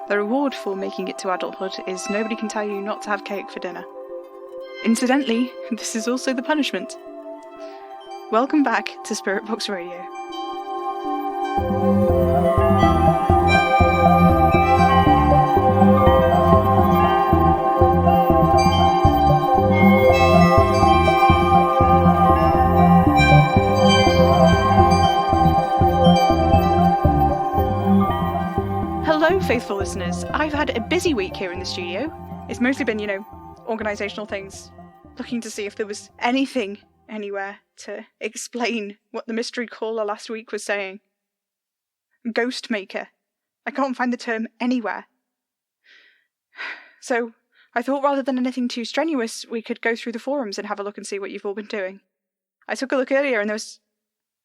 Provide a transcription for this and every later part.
The reward for making it to adulthood is nobody can tell you not to have cake for dinner. Incidentally, this is also the punishment. Welcome back to Spirit Box Radio. Hello, faithful listeners. I've had a busy week here in the studio. It's mostly been, organisational things, looking to see if there was anything anywhere to explain what the mystery caller last week was saying. Ghost maker. I can't find the term anywhere. So, I thought rather than anything too strenuous, we could go through the forums and have a look and see what you've all been doing. I took a look earlier and there was...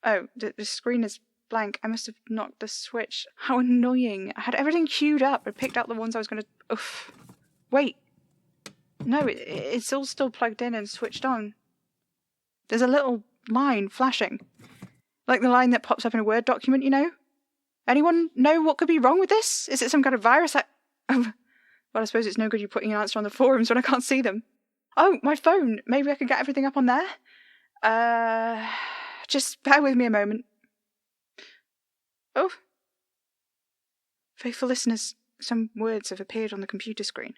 Oh, the screen is blank. I must have knocked the switch. How annoying. I had everything queued up. I picked out the ones I was going to... Oof. Wait. No, it's all still plugged in and switched on. There's a little line flashing. Like the line that pops up in a Word document, Anyone know what could be wrong with this? Is it some kind of virus? Well, I suppose it's no good you putting an answer on the forums when I can't see them. Oh, my phone. Maybe I could get everything up on there? Just bear with me a moment. Oh. Faithful listeners, some words have appeared on the computer screen.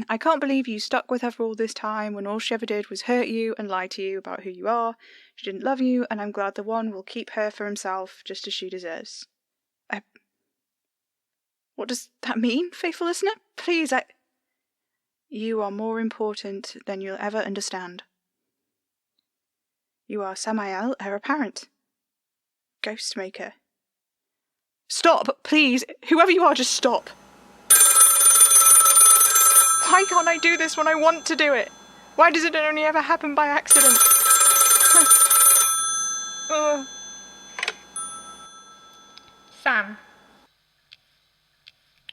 I can't believe you stuck with her for all this time when all she ever did was hurt you and lie to you about who you are. She didn't love you, and I'm glad the one will keep her for himself just as she deserves. What does that mean, faithful listener? Please, You are more important than you'll ever understand. You are Samael, heir apparent. Ghostmaker. Stop, please. Whoever you are, just stop. Why can't I do this when I want to do it? Why does it only ever happen by accident?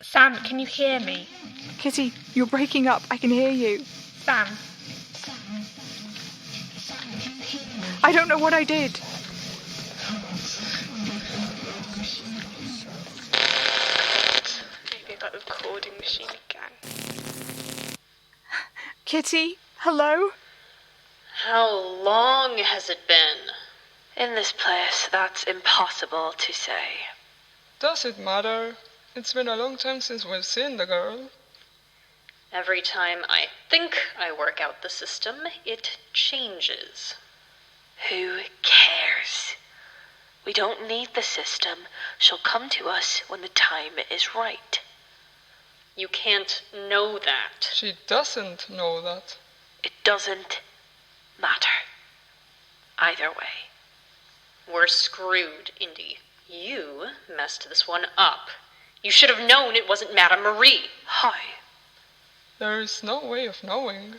Sam, can you hear me? Kitty, you're breaking up. I can hear you. Sam. I don't know what I did. Maybe that recording machine again. Kitty, hello? How long has it been? In this place, that's impossible to say. Does it matter? It's been a long time since we've seen the girl. Every time I think I work out the system, it changes. Who cares? We don't need the system. She'll come to us when the time is right. You can't know that. She doesn't know that. It doesn't matter. Either way. We're screwed, Indi. You messed this one up. You should have known it wasn't Madame Marie. Hi. There is no way of knowing.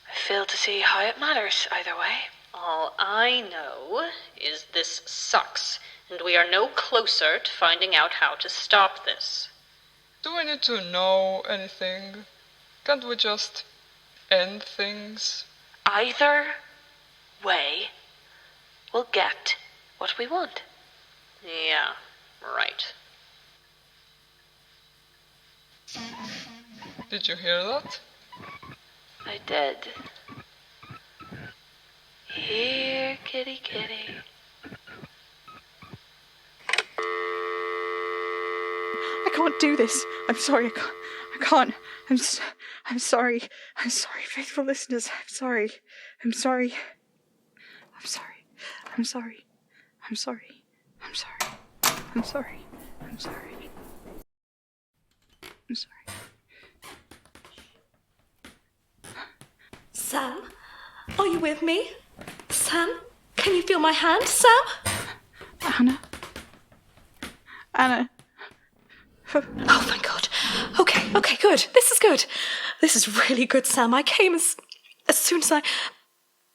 I fail to see how it matters either way. All I know is this sucks, and we are no closer to finding out how to stop this. Do we need to know anything? Can't we just end things? Either way, we'll get what we want. Yeah, right. Did you hear that? I did. Here, kitty, kitty. I can't do this. I'm sorry, I can't. I'm sorry. I'm sorry, faithful listeners. I'm sorry. I'm sorry. I'm sorry. I'm sorry. I'm sorry. I'm sorry. I'm sorry. I'm sorry. I'm sorry. Sam, are you with me? Sam, can you feel my hand, Sam? Anna. Oh, thank God. Okay, good. This is good. This is really good, Sam. I came as soon as I...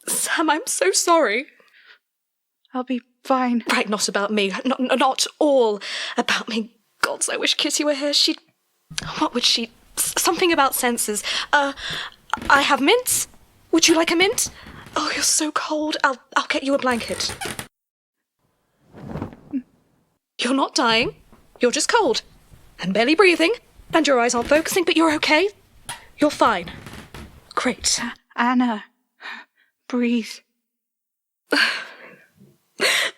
Sam, I'm so sorry. I'll be fine. Right, not about me. Not all about me. Gods, I wish Kitty were here. What would she... Something about senses. I have mints. Would you like a mint? Oh, you're so cold. I'll get you a blanket. You're not dying. You're just cold. and barely breathing, and your eyes aren't focusing, but you're okay. You're fine. Great. Anna, breathe.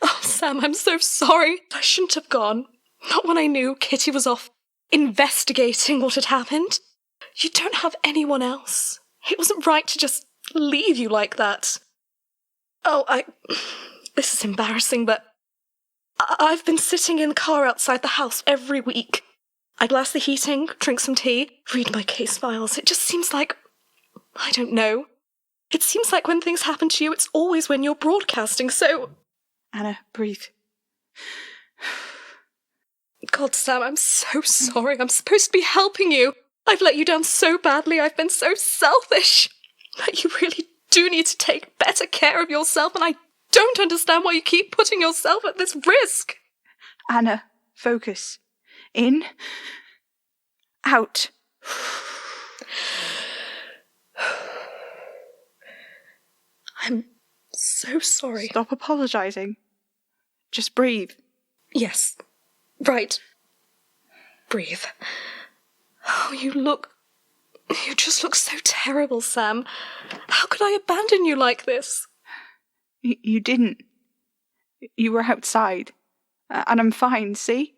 Oh, Sam, I'm so sorry. I shouldn't have gone. Not when I knew Kitty was off investigating what had happened. You don't have anyone else. It wasn't right to just leave you like that. Oh, This is embarrassing, but I've been sitting in the car outside the house every week. I blast the heating, drink some tea, read my case files. It just seems like... I don't know. It seems like when things happen to you, it's always when you're broadcasting, so... Anna, breathe. God, Sam, I'm so sorry. I'm supposed to be helping you. I've let you down so badly. I've been so selfish. But you really do need to take better care of yourself, and I don't understand why you keep putting yourself at this risk. Anna, focus. In. Out. I'm so sorry. Stop apologising. Just breathe. Yes. Right. Breathe. Oh, you just look so terrible, Sam. How could I abandon you like this? You didn't. You were outside. And I'm fine, see?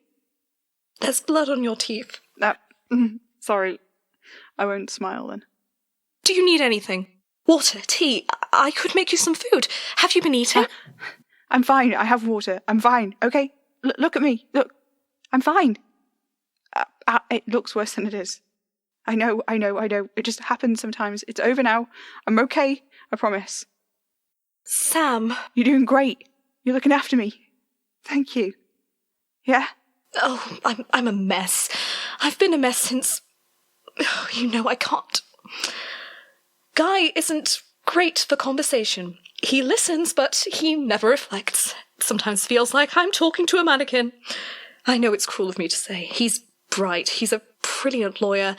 There's blood on your teeth. Sorry. I won't smile then. Do you need anything? Water, tea? I could make you some food. Have you been eating? I'm fine. I have water. I'm fine. Okay? Look at me. Look. I'm fine. It looks worse than it is. I know. It just happens sometimes. It's over now. I'm okay. I promise. Sam. You're doing great. You're looking after me. Thank you. Yeah? Oh, I'm a mess. I've been a mess since... Oh, I can't. Guy isn't great for conversation. He listens, but he never reflects. Sometimes feels like I'm talking to a mannequin. I know it's cruel of me to say. He's bright. He's a brilliant lawyer.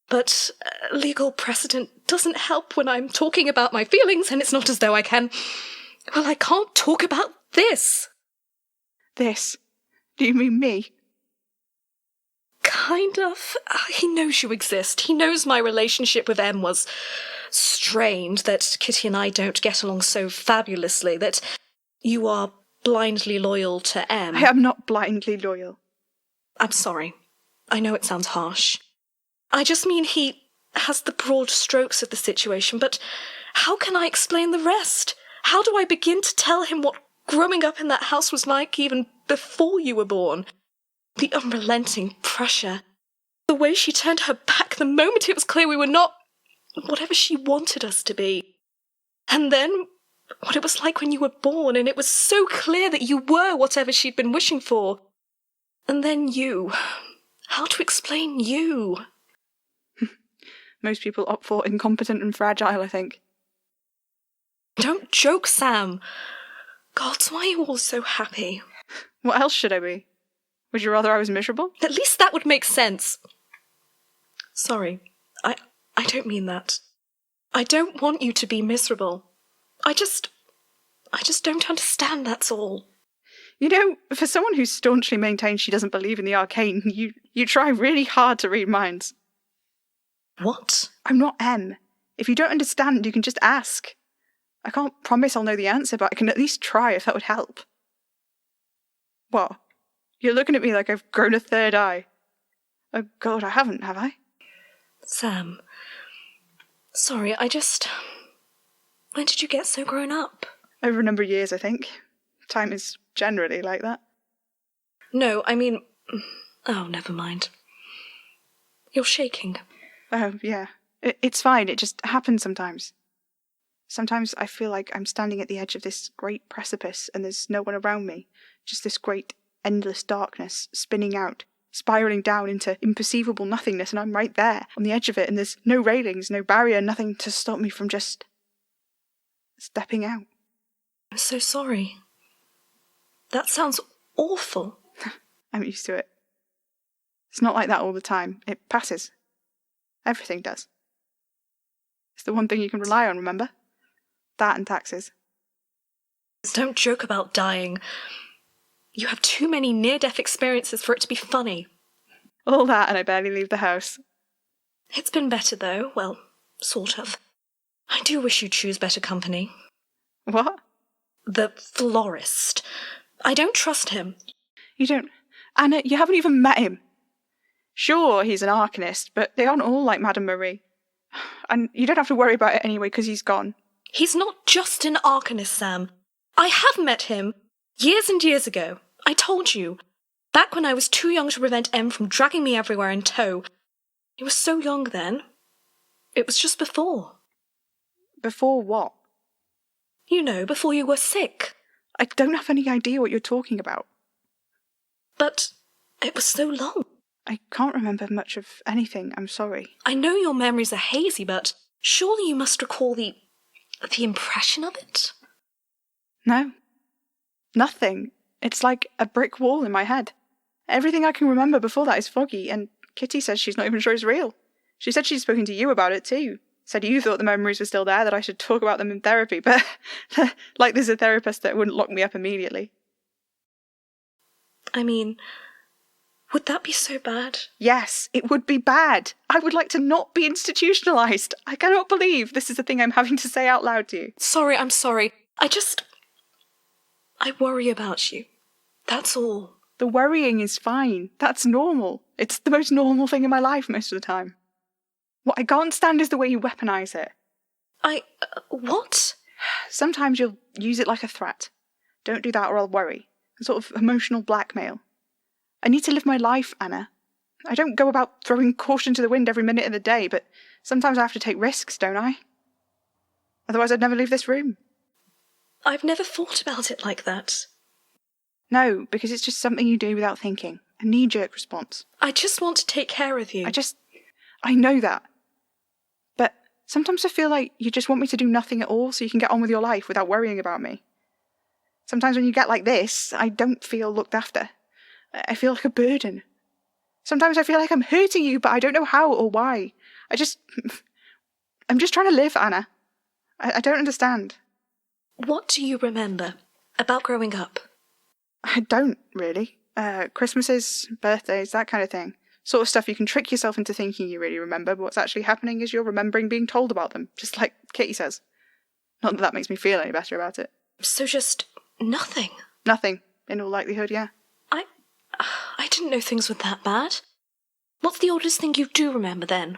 But legal precedent doesn't help when I'm talking about my feelings, and it's not as though I can... Well, I can't talk about this. This? Do you mean me? Kind of. He knows you exist. He knows my relationship with Em was strained, that Kitty and I don't get along so fabulously, that you are blindly loyal to Em. I am not blindly loyal. I'm sorry. I know it sounds harsh. I just mean he has the broad strokes of the situation, but how can I explain the rest? How do I begin to tell him what growing up in that house was like even before you were born? The unrelenting pressure. The way she turned her back the moment it was clear we were not whatever she wanted us to be. And then what it was like when you were born, and it was so clear that you were whatever she'd been wishing for. And then you. How to explain you? Most people opt for incompetent and fragile, I think. Don't joke, Sam. God, why are you all so happy? What else should I be? Would you rather I was miserable? At least that would make sense. Sorry, I don't mean that. I don't want you to be miserable. I just don't understand, that's all. You know, for someone who staunchly maintains she doesn't believe in the arcane, you try really hard to read minds. What? I'm not M. If you don't understand, you can just ask. I can't promise I'll know the answer, but I can at least try if that would help. What? You're looking at me like I've grown a third eye. Oh God, I haven't, have I? Sam. Sorry, when did you get so grown up? Over a number of years, I think. Time is generally like that. No, I mean... Oh, never mind. You're shaking. Oh, yeah. It's fine, it just happens sometimes. Sometimes I feel like I'm standing at the edge of this great precipice and there's no one around me. Just this great, endless darkness spinning out, spiralling down into imperceivable nothingness, and I'm right there, on the edge of it, and there's no railings, no barrier, nothing to stop me from just... stepping out. I'm so sorry. That sounds awful. I'm used to it. It's not like that all the time. It passes. Everything does. It's the one thing you can rely on, remember? That and taxes. Don't joke about dying. You have too many near-death experiences for it to be funny. All that, and I barely leave the house. It's been better, though. Well, sort of. I do wish you'd choose better company. What? The florist. I don't trust him. You don't... Anna, you haven't even met him. Sure, he's an arcanist, but they aren't all like Madame Marie. And you don't have to worry about it anyway, because he's gone. He's not just an arcanist, Sam. I have met him years and years ago. I told you. Back when I was too young to prevent Em from dragging me everywhere in tow. He was so young then. It was just before. Before what? You know, before you were sick. I don't have any idea what you're talking about. But it was so long. I can't remember much of anything, I'm sorry. I know your memories are hazy, but surely you must recall the impression of it? No. Nothing. It's like a brick wall in my head. Everything I can remember before that is foggy, and Kitty says she's not even sure it's real. She said she'd spoken to you about it too. Said you thought the memories were still there, that I should talk about them in therapy, but like there's a therapist that wouldn't lock me up immediately. I mean, would that be so bad? Yes, it would be bad. I would like to not be institutionalised. I cannot believe this is a thing I'm having to say out loud to you. Sorry, I'm sorry. I worry about you. That's all. The worrying is fine. That's normal. It's the most normal thing in my life most of the time. What I can't stand is the way you weaponise it. What? Sometimes you'll use it like a threat. Don't do that or I'll worry. A sort of emotional blackmail. I need to live my life, Anna. I don't go about throwing caution to the wind every minute of the day, but sometimes I have to take risks, don't I? Otherwise I'd never leave this room. I've never thought about it like that. No, because it's just something you do without thinking. A knee-jerk response. I just want to take care of you. I know that. But sometimes I feel like you just want me to do nothing at all so you can get on with your life without worrying about me. Sometimes when you get like this, I don't feel looked after. I feel like a burden. Sometimes I feel like I'm hurting you, but I don't know how or why. I'm just trying to live, Anna. I don't understand. What do you remember about growing up? I don't, really. Christmases, birthdays, that kind of thing. Sort of stuff you can trick yourself into thinking you really remember, but what's actually happening is you're remembering being told about them, just like Kitty says. Not that that makes me feel any better about it. So just nothing? Nothing, in all likelihood, yeah. I didn't know things were that bad. What's the oldest thing you do remember then?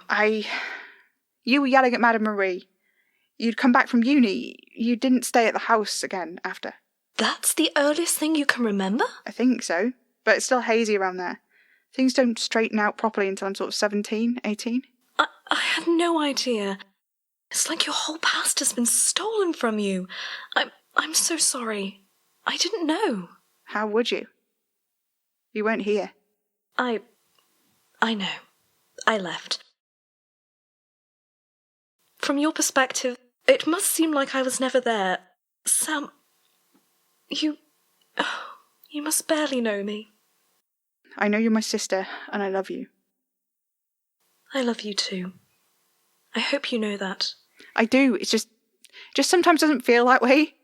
You were yelling at Madame Marie. You'd come back from uni. You didn't stay at the house again after. That's the earliest thing you can remember? I think so, but it's still hazy around there. Things don't straighten out properly until I'm sort of 17, 18. I had no idea. It's like your whole past has been stolen from you. I'm so sorry. I didn't know. How would you? You weren't here. I know. I left. From your perspective, it must seem like I was never there. Sam, you must barely know me. I know you're my sister, and I love you. I love you too. I hope you know that. I do. It's just sometimes doesn't feel that way.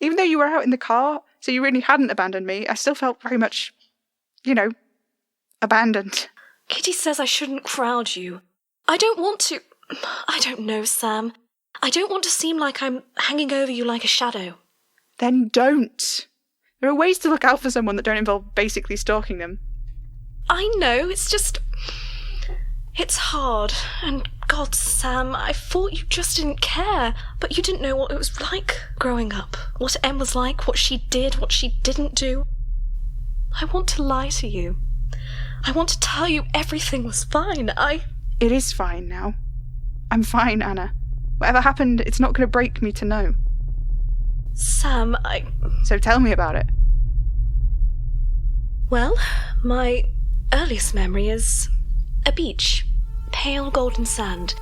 Even though you were out in the car, so you really hadn't abandoned me, I still felt very much, abandoned. Kitty says I shouldn't crowd you. I don't want to... I don't know, Sam. I don't want to seem like I'm hanging over you like a shadow. Then don't. There are ways to look out for someone that don't involve basically stalking them. I know, it's just... It's hard. And God, Sam, I thought you just didn't care. But you didn't know what it was like growing up. What Em was like, what she did, what she didn't do. I want to lie to you. I want to tell you everything was fine. It is fine now. I'm fine, Anna. Whatever happened, it's not going to break me to know. Sam, So tell me about it. Well, my earliest memory is a beach. Pale golden sand.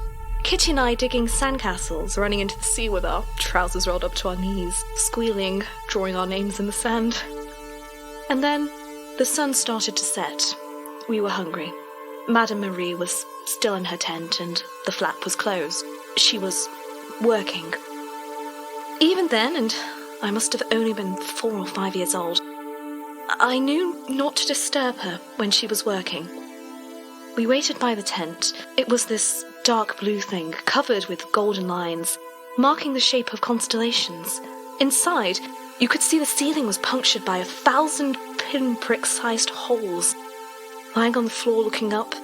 Kitty and I digging sandcastles, running into the sea with our trousers rolled up to our knees, squealing, drawing our names in the sand. And then the sun started to set. We were hungry. Madame Marie was still in her tent and the flap was closed. She was working. Even then, and I must have only been 4 or 5 years old, I knew not to disturb her when she was working. We waited by the tent. It was this dark blue thing, covered with golden lines, marking the shape of constellations. Inside, you could see the ceiling was punctured by 1,000 pinprick-sized holes. Lying on the floor looking up,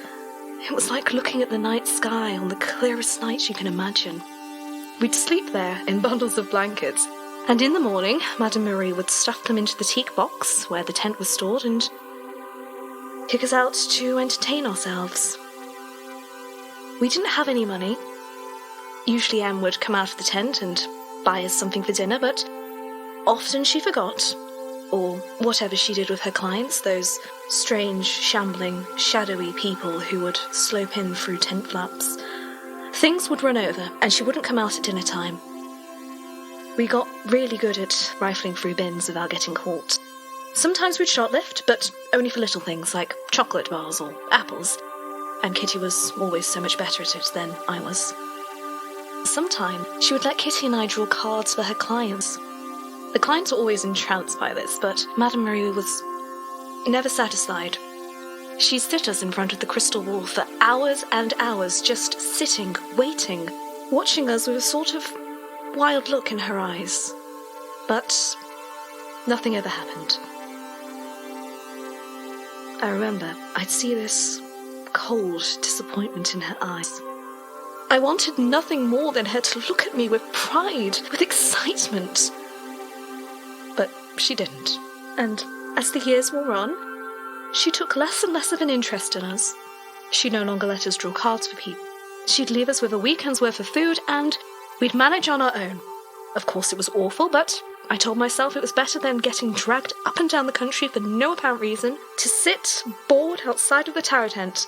it was like looking at the night sky on the clearest night you can imagine. We'd sleep there in bundles of blankets, and in the morning, Madame Marie would stuff them into the teak box where the tent was stored and kick us out to entertain ourselves. We didn't have any money. Usually Em would come out of the tent and buy us something for dinner, but often she forgot, or whatever she did with her clients, those strange, shambling, shadowy people who would slope in through tent flaps. Things would run over, and she wouldn't come out at dinner time. We got really good at rifling through bins without getting caught. Sometimes we'd shoplift, but only for little things like chocolate bars or apples, and Kitty was always so much better at it than I was. Sometimes she would let Kitty and I draw cards for her clients. The clients were always entranced by this, but Madame Marie was never satisfied. She'd sit us in front of the crystal wall for hours and hours, just sitting, waiting, watching us with a sort of wild look in her eyes. But nothing ever happened. I remember I'd see this cold disappointment in her eyes. I wanted nothing more than her to look at me with pride, with excitement. But she didn't. And as the years wore on, she took less and less of an interest in us. She no longer let us draw cards for people. She'd leave us with a weekend's worth of food, and we'd manage on our own. Of course, it was awful, but I told myself it was better than getting dragged up and down the country for no apparent reason to sit bored outside of the tower tent.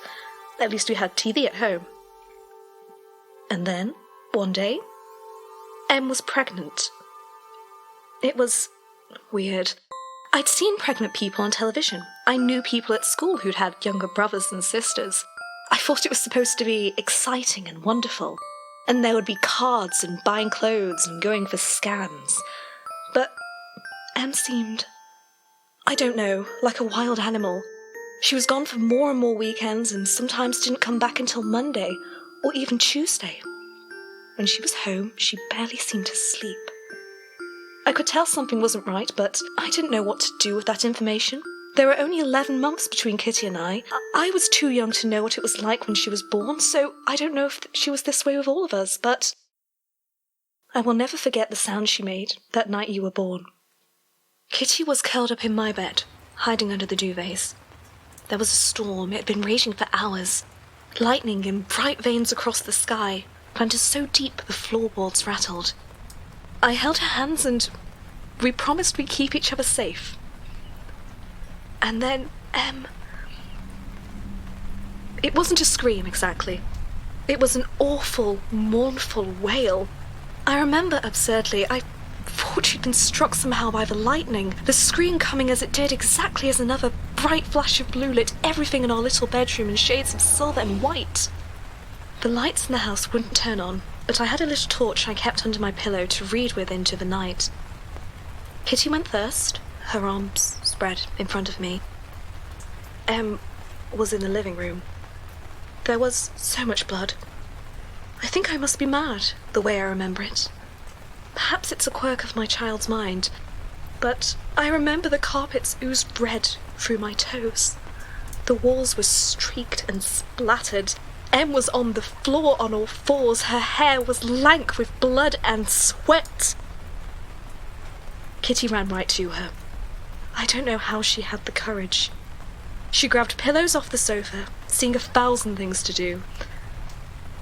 At least we had TV at home. And then, one day, Em was pregnant. It was weird. I'd seen pregnant people on television. I knew people at school who'd had younger brothers and sisters. I thought it was supposed to be exciting and wonderful, and there would be cards and buying clothes and going for scans. But Em seemed, I don't know, like a wild animal. She was gone for more and more weekends and sometimes didn't come back until Monday or even Tuesday. When she was home, she barely seemed to sleep. I could tell something wasn't right, but I didn't know what to do with that information. There were only 11 months between Kitty and I. I was too young to know what it was like when she was born, so I don't know if she was this way with all of us, but I will never forget the sound she made that night you were born. Kitty was curled up in my bed, hiding under the duvets. There was a storm. It had been raging for hours. Lightning in bright veins across the sky, planted so deep the floorboards rattled. I held her hands and we promised we'd keep each other safe. And then, it wasn't a scream exactly. It was an awful, mournful wail. I remember absurdly, I thought she'd been struck somehow by the lightning, the scream coming as it did exactly as another bright flash of blue lit everything in our little bedroom in shades of silver and white. The lights in the house wouldn't turn on, but I had a little torch I kept under my pillow to read with into the night. Kitty went first, her arms spread in front of me. Em was in the living room. There was so much blood. I think I must be mad, the way I remember it. Perhaps it's a quirk of my child's mind, but I remember the carpets oozed red through my toes. The walls were streaked and splattered. Em was on the floor on all fours. Her hair was lank with blood and sweat. Kitty ran right to her. I don't know how she had the courage. She grabbed pillows off the sofa, seeing 1,000 things to do.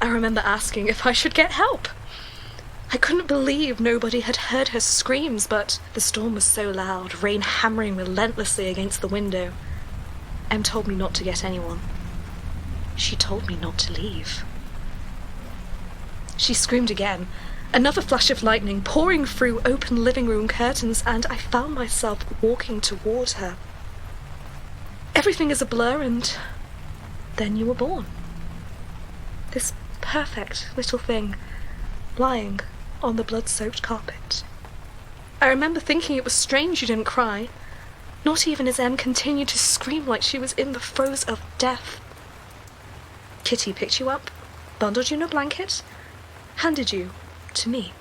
I remember asking if I should get help. I couldn't believe nobody had heard her screams, but the storm was so loud, rain hammering relentlessly against the window. Em told me not to get anyone. She told me not to leave. She screamed again. Another flash of lightning pouring through open living room curtains, and I found myself walking toward her. Everything is a blur, and then you were born. This perfect little thing, lying on the blood-soaked carpet. I remember thinking it was strange you didn't cry, not even as Em continued to scream like she was in the throes of death. Kitty picked you up, bundled you in a blanket, handed you to me.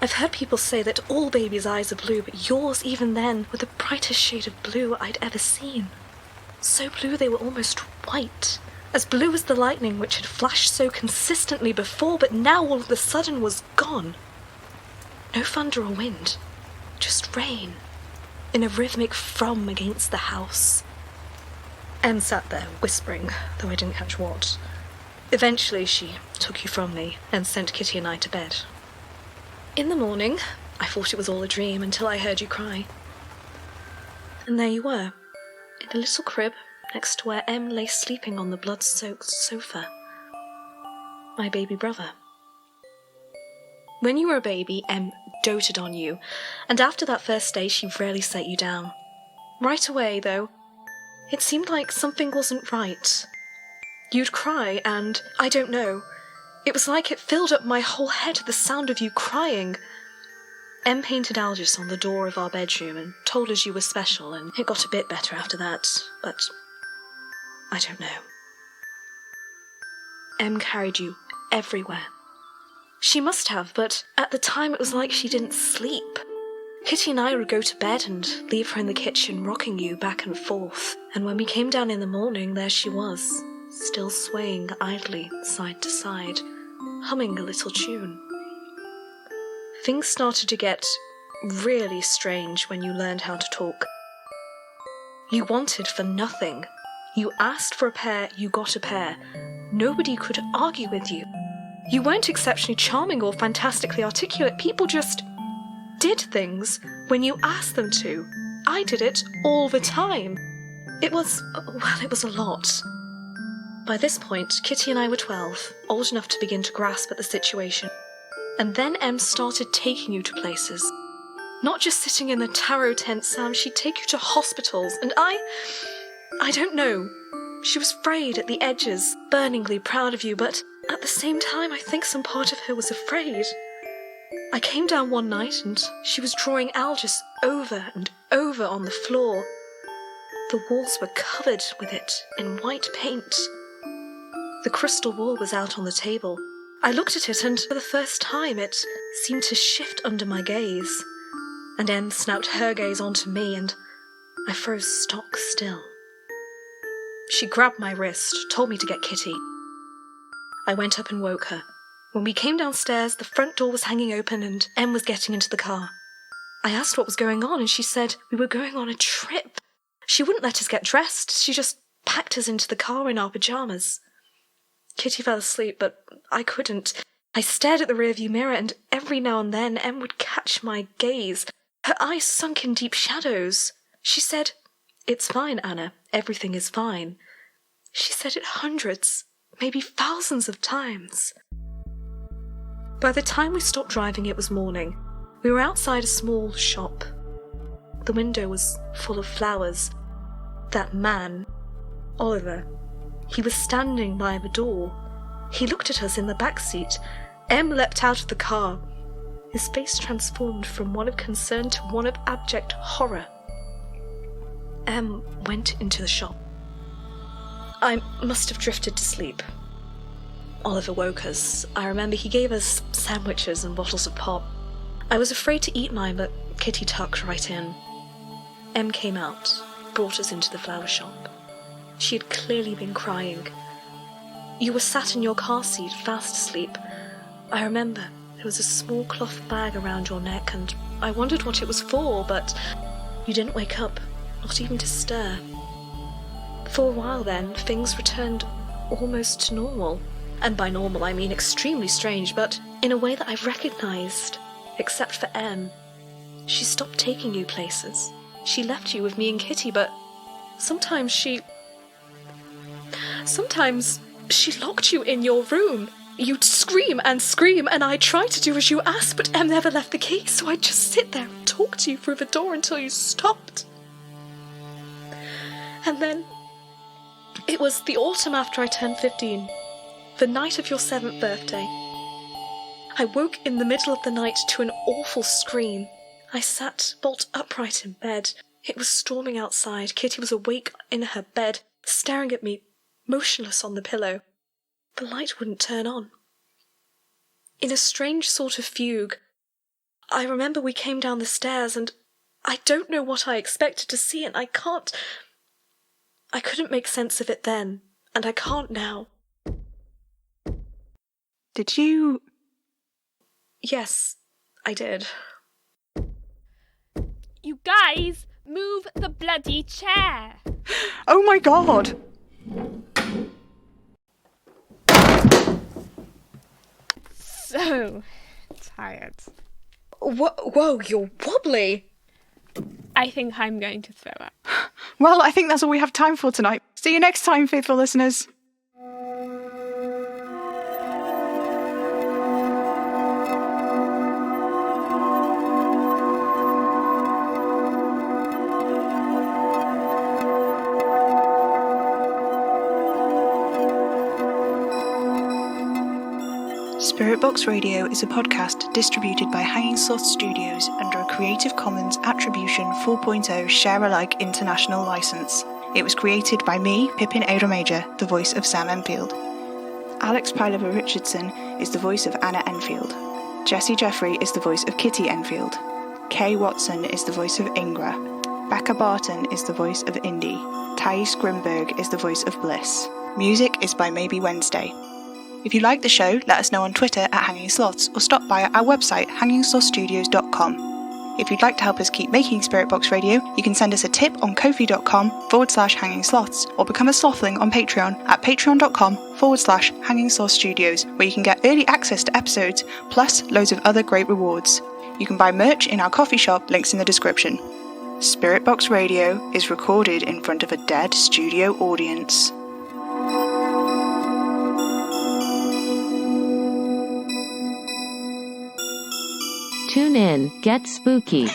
I've heard people say that all babies' eyes are blue, but yours, even then, were the brightest shade of blue I'd ever seen. So blue they were almost white. As blue as the lightning which had flashed so consistently before, but now all of a sudden was gone. No thunder or wind, just rain, in a rhythmic thrum against the house. Em sat there, whispering, though I didn't catch what. Eventually she took you from me and sent Kitty and I to bed. In the morning, I thought it was all a dream until I heard you cry. And there you were, in a little crib next to where Em lay sleeping on the blood-soaked sofa. My baby brother. When you were a baby, Em doted on you, and after that first day she rarely set you down. Right away, though, it seemed like something wasn't right. You'd cry, and I don't know, it was like it filled up my whole head, the sound of you crying. Em painted algis on the door of our bedroom and told us you were special, and it got a bit better after that, but I don't know. Em carried you everywhere. She must have, but at the time it was like she didn't sleep. Kitty and I would go to bed and leave her in the kitchen rocking you back and forth, and when we came down in the morning, there she was, still swaying idly side to side, humming a little tune. Things started to get really strange when you learned how to talk. You wanted for nothing. You asked for a pair, you got a pair. Nobody could argue with you. You weren't exceptionally charming or fantastically articulate. People just did things when you asked them to. I did it all the time. It was a lot. By this point, Kitty and I were 12, old enough to begin to grasp at the situation. And then Em started taking you to places. Not just sitting in the tarot tent, Sam, she'd take you to hospitals, and I don't know. She was frayed at the edges, burningly proud of you, but at the same time, I think some part of her was afraid. I came down one night, and she was drawing algis over and over on the floor. The walls were covered with it in white paint. The crystal ball was out on the table. I looked at it, and for the first time it seemed to shift under my gaze. And Em snapped her gaze onto me, and I froze stock still. She grabbed my wrist, told me to get Kitty. I went up and woke her. When we came downstairs, the front door was hanging open, and Em was getting into the car. I asked what was going on, and she said we were going on a trip. She wouldn't let us get dressed. She just packed us into the car in our pyjamas. Kitty fell asleep, but I couldn't. I stared at the rearview mirror, and every now and then Em would catch my gaze. Her eyes sunk in deep shadows. She said, "It's fine, Anna. Everything is fine." She said it hundreds, maybe thousands of times. By the time we stopped driving, it was morning. We were outside a small shop. The window was full of flowers. That man, Oliver, he was standing by the door. He looked at us in the back seat. Em leapt out of the car. His face transformed from one of concern to one of abject horror. Em went into the shop. I must have drifted to sleep. Oliver woke us. I remember he gave us sandwiches and bottles of pop. I was afraid to eat mine, but Kitty tucked right in. Em came out, brought us into the flower shop. She had clearly been crying. You were sat in your car seat, fast asleep. I remember there was a small cloth bag around your neck, and I wondered what it was for, but you didn't wake up, not even to stir. For a while then, things returned almost to normal. And by normal, I mean extremely strange, but in a way that I recognised, except for Em. She stopped taking you places. She left you with me and Kitty, but sometimes she locked you in your room. You'd scream, and I tried to do as you asked, but Em never left the key, so I'd just sit there and talk to you through the door until you stopped. And then it was the autumn after I turned 15. The night of your 7th birthday. I woke in the middle of the night to an awful scream. I sat bolt upright in bed. It was storming outside. Kitty was awake in her bed, staring at me motionless on the pillow. The light wouldn't turn on. In a strange sort of fugue, I remember we came down the stairs, and I don't know what I expected to see, and I couldn't make sense of it then, and I can't now. Did you... Yes, I did. You guys, move the bloody chair! Oh my god! So tired. Whoa, you're wobbly! I think I'm going to throw up. Well, I think that's all we have time for tonight. See you next time, faithful listeners. Spirit Box Radio is a podcast distributed by Hanging Sloth Studios under a Creative Commons Attribution 4.0 Share-alike international license. It was created by me, Pippin, Eira, the voice of Sam Enfield. Alex Peilober-Richardson is the voice of Anna Enfield. Jessie Jeffrey is the voice of Kitty Enfield. Kay Watson is the voice of Ingra. Beca Barton is the voice of Indi. Tais Grimbery is the voice of Bliss. Music is by Maybe Wednesday. If you like the show, let us know on Twitter at Hanging Sloths or stop by our website hangingslothstudios.com. If you'd like to help us keep making Spirit Box Radio, you can send us a tip on ko-fi.com/Hanging Sloths or become a slothling on Patreon at patreon.com/Hanging Sloth Studios, where you can get early access to episodes plus loads of other great rewards. You can buy merch in our coffee shop, links in the description. Spirit Box Radio is recorded in front of a dead studio audience. Tune in, get spooky.